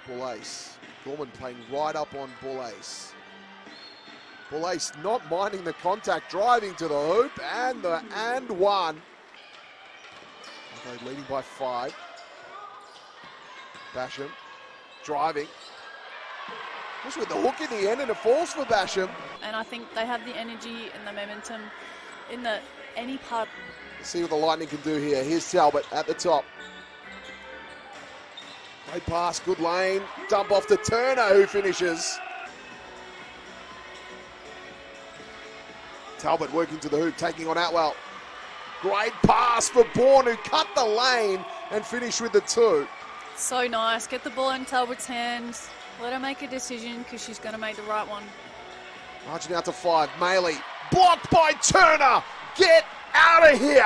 Bull Ace. Gorman playing right up on Bull Ace. Bull Ace not minding the contact, driving to the hoop, and one. Adelaide leading by 5. Basham driving. Just with the hook in the end, and it falls for Basham. And I think they have the energy and the momentum in any part. Let's see what the Lightning can do here. Here's Talbot at the top. Great pass, good lane. Dump off to Turner, who finishes. Talbot working to the hoop, taking on Atwell. Great pass for Bourne, who cut the lane and finished with the 2. So nice. Get the ball in Talbot's hands. Let her make a decision because she's going to make the right one. Marching out to 5. Maley blocked by Turner. Get out of here.